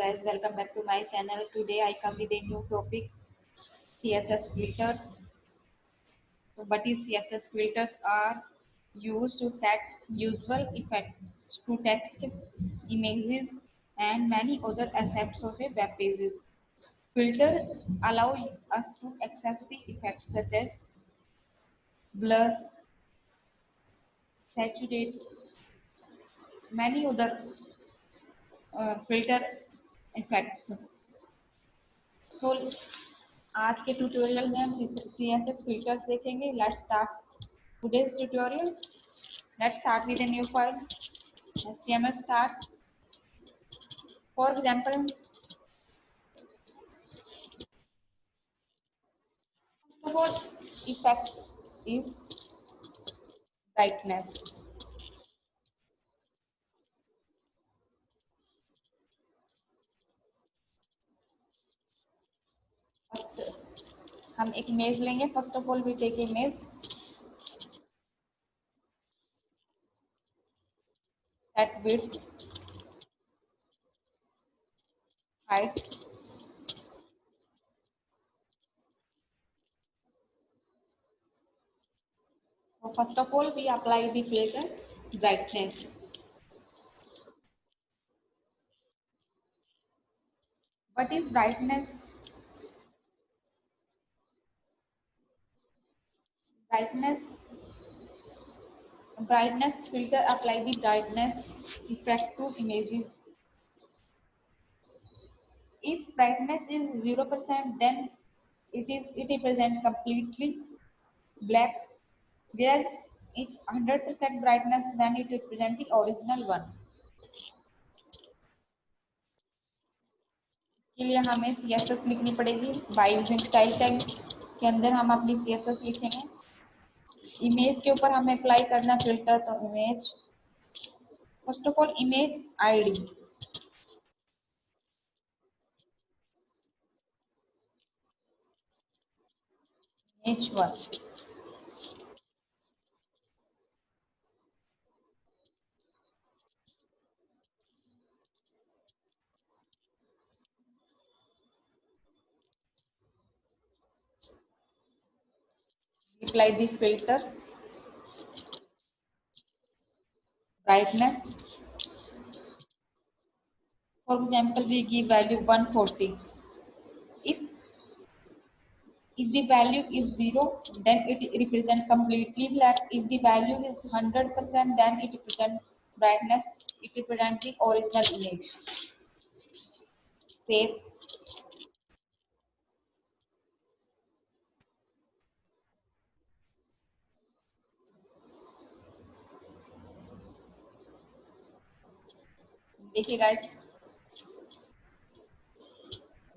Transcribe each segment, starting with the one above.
guys, welcome back to my channel. Today I come with a new topic, CSS filters. So what is CSS filters are used to set visual effects to text, images and many other aspects of a web pages. Filters allow us to access the effects such as blur, saturate, many other filter effects. So आज के tutorial में हम CSS filters देखेंगे. Let's start today's tutorial. Let's start with a new file. HTML start. For example, first of all, effect is brightness. हम एक image लेंगे. First of all we take image, set width, height, so first of all we apply the filter brightness. What is brightness? Brightness filter apply the brightness effect to images. If brightness is 0%, then it represents completely black. Whereas if 100% brightness, then it represents the original one. इसके लिए हमें CSS लिखनी पड़ेगी. By using style tag के अंदर हम अपनी CSS लिखेंगे. इमेज के ऊपर हमें अप्लाई करना फिल्टर. तो image, first of all image ID, H1. Apply the filter brightness. For example, we give value 140. If the value is 0, then it represents completely black. If the value is 100%, then it represents brightness. It represents the original image. Save. देखिए guys,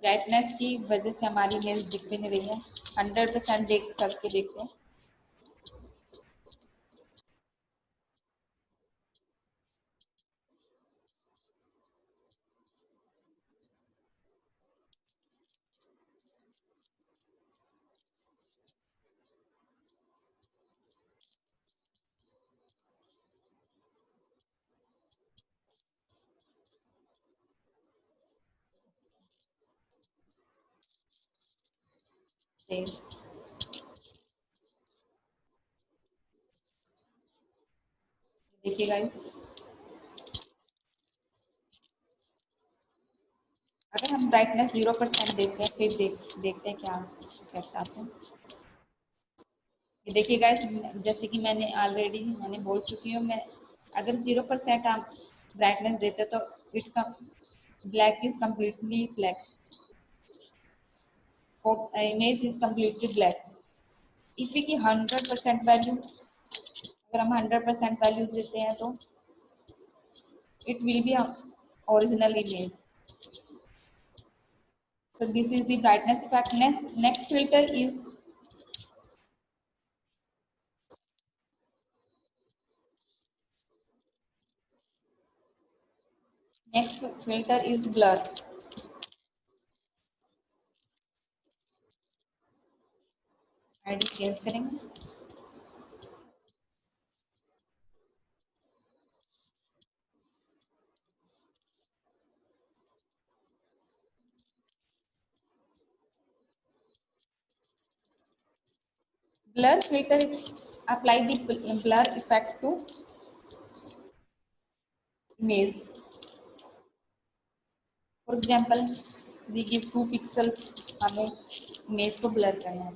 brightness की वजह से हमारी image दिख भी नहीं रही है. 100% देख करके देखते हैं. Save. देखिए गाइस, अगर हम ब्राइटनेस 0% देते हैं, फिर देखते हैं क्या इफेक्ट आते हैं. ये देखिए गाइस, जैसे कि मैंने बोल चुकी हूँ, मैं अगर 0% आप ब्राइटनेस देते तो इट का black is completely black. Image is completely black. If we give 100% value, अगर हम 100% वैल्यू देते हैं तो it will be a original image. So this is the brightness effect. Next filter is blur. ID change करेंगे. Blur filter apply the blur effect to image. For example, we give 2 pixel, हमें image को blur करना है.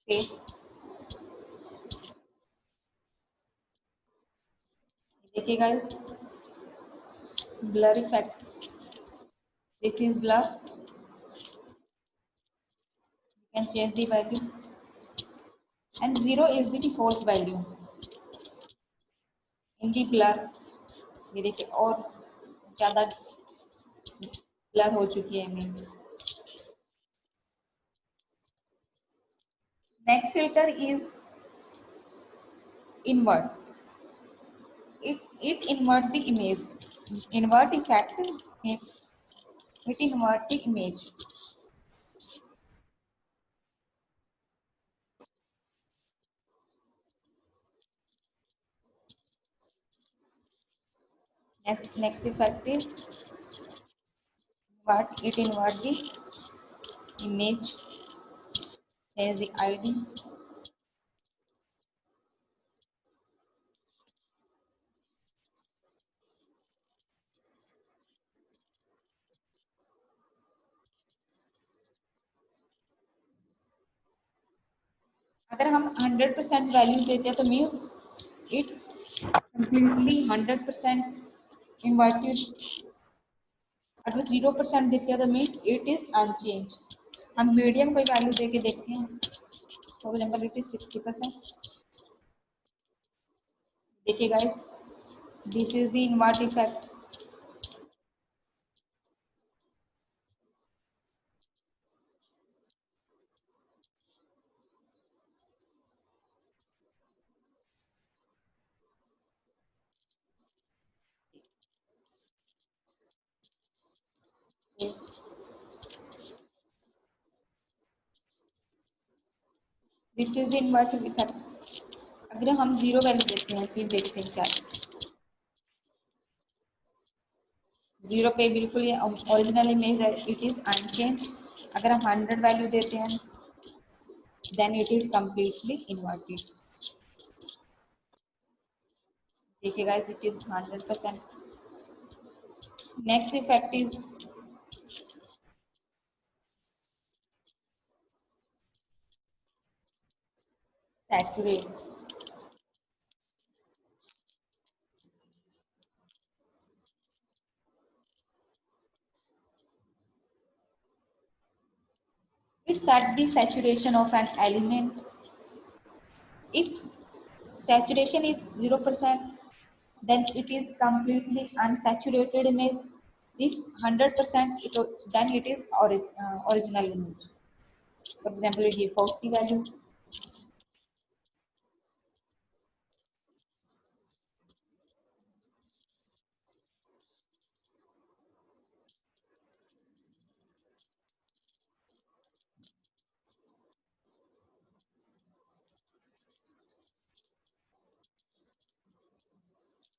Okay. देखिए guys, blur effect. This is blur. You can change the value. And 0 is the default value. In the blur, ये देखिए और ज़्यादा blur हो चुकी है image. Next filter is invert. It invert the image. Invert effect. It invert the image. Next effect is invert. It invert the image. Change the ID. अगर हम 100% value देते हैं तो मीन इट कंप्लीटली 100% इन्वर्टेड. अगर 0% देते हैं तो mean it is unchange. हम मीडियम कोई वैल्यू दे के देखते हैं. For example it is 60%. देखिए guys, this is the invert effect. This is the invert effect. अगर हम 0 वैल्यू देते हैं फिर देखते हैं क्या. 0 पे बिल्कुल ये ओरिजिनल इमेज है, इट इज अनचेंज. अगर हम 100 वैल्यू देते हैं then it is completely inverted. देखिए guys, it is 100%. Next effect is saturate. It set the saturation of an element. If saturation is 0%, then it is completely unsaturated image. If 100%, then it is original image. For example, we give 40 value.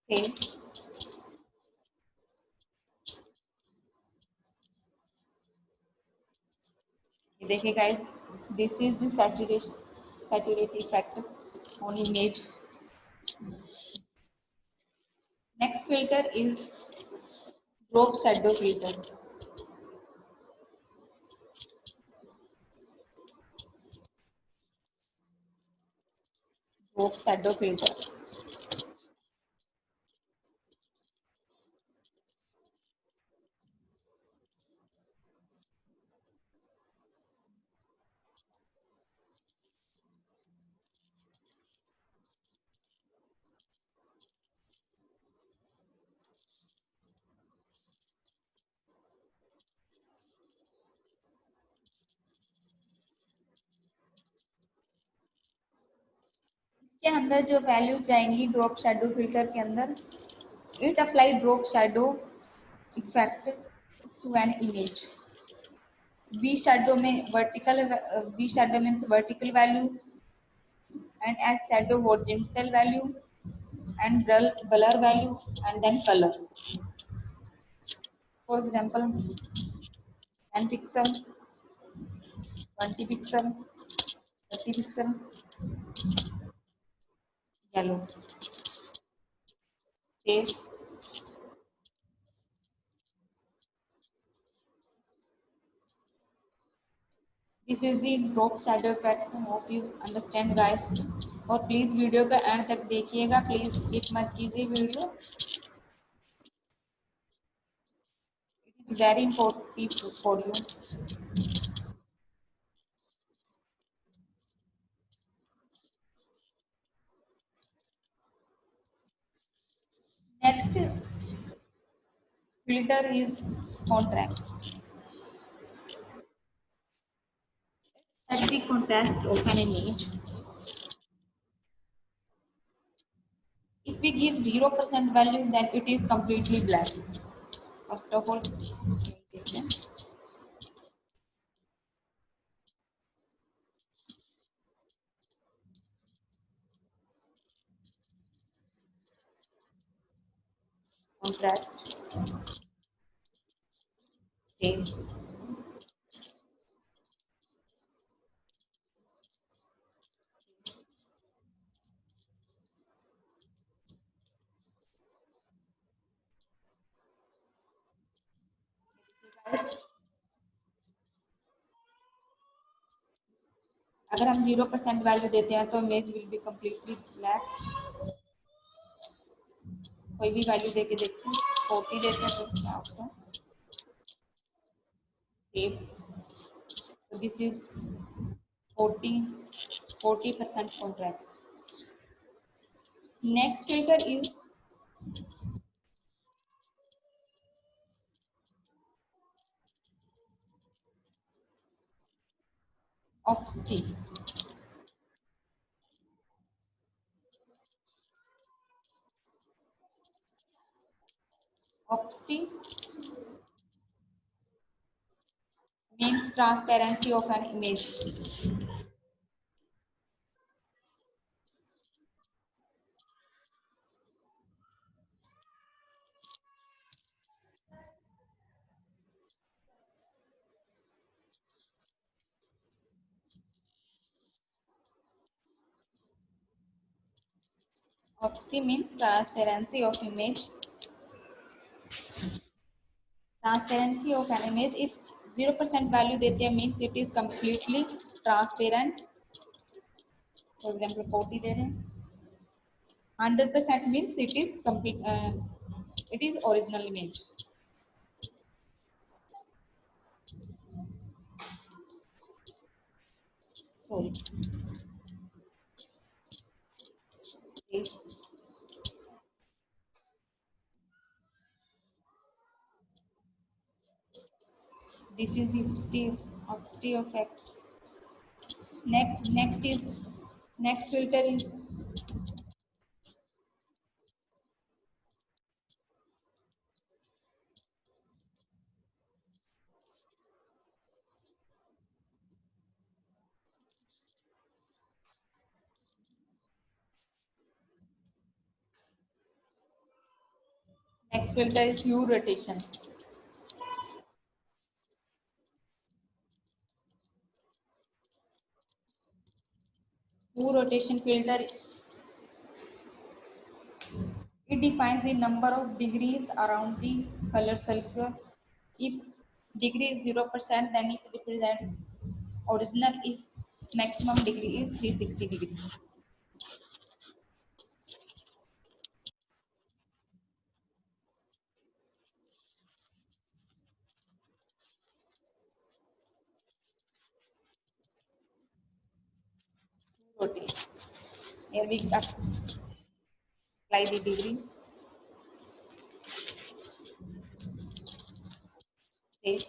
Okay. देखिए guys, this is the saturate effect on image. Next filter is drop shadow filter. Drop shadow filter. इसके अंदर जो values जाएंगी drop shadow filter के अंदर, it apply drop shadow effect to an image. V shadow में vertical, V shadow means vertical value and H shadow horizontal value. and blur value and then color. For example, 10 pixel, 20 pixel, 30 pixel, yellow. Save. This is the drop shadow effect. Hope you understand guys. और please video का and तक देखिएगा. Please skip मत कीजिए video. It is very important for you. Next filter is contrast. At the contrast of an image, if we give 0% value, then it is completely black. First of all, contrast, save. अगर हम 0% value देते हैं तो image will be completely black. कोई भी value देके देखते हैं. 40 देते हैं तो क्या होता है. Save. So this is 40% contrast. Next filter is opacity. Opacity means transparency of an image. Opacity means transparency of image. Transparency of an image. If 0% value देते हैं means it is completely transparent. For example, 40 दे रहे हैं. 100% means it is complete. It is original image. Sorry. Okay. This is the opacity effect. Next filter is hue rotation. Hue rotation filter, it defines the number of degrees around the color circle. If degree is 0%, then it represents original. If maximum degree is 360 degree. Rotate. Here we apply the degree. Save.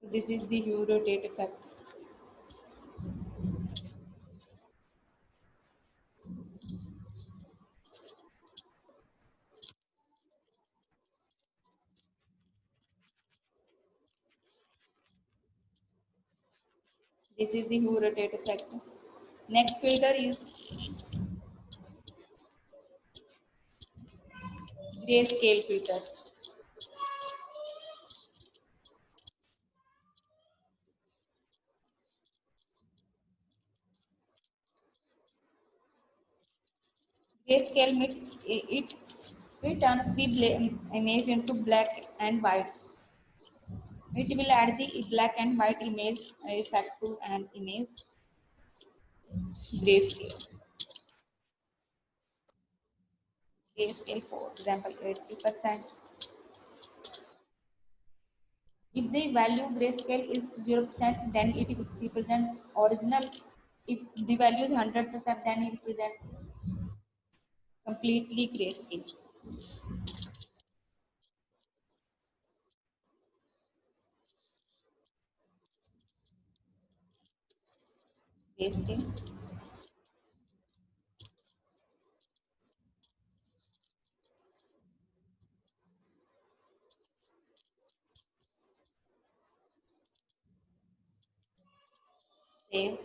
So this is the hue rotate effect. This is the hue rotate effect. Next filter is grayscale filter. Grayscale it turns the image into black and white. It will add the black and white image effect to an image grayscale. Grayscale, for example, 80%. If the value grayscale is 0%, then it represent original. If the value is 100%, then it represent completely grayscale. Grayscale. Save.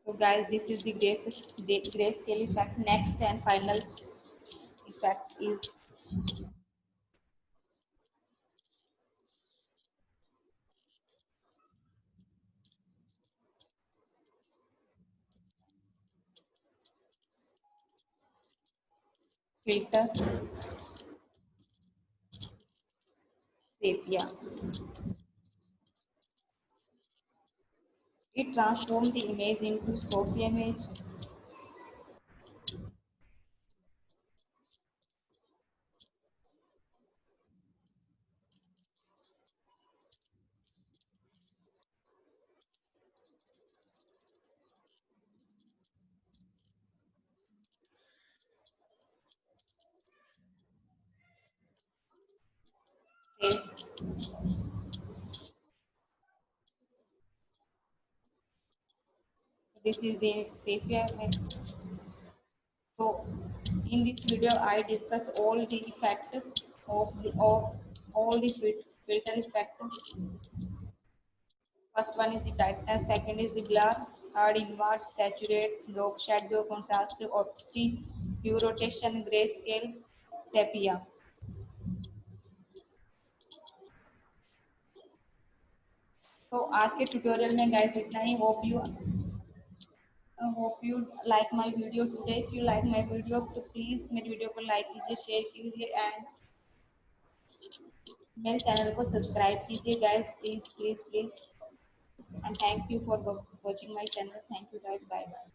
So guys, this is the grayscale effect. Next and final effect is filter sepia. It transforms the image into soft image. Save. So this is the sepia image. So in this video, I discuss all the effect of all the filter effect. First one is the brightness, second is the blur, third invert, saturate, drop shadow, contrast, opacity, hue rotation, grayscale, sepia. तो आज के tutorial में guys इतना ही. Hope you like my video today. If you like my video तो please मेरे video को like कीजिए, शेयर कीजिए एंड मेरे चैनल को सब्सक्राइब कीजिए guys, please please please. And thank you for watching my channel. Thank you guys. Bye bye.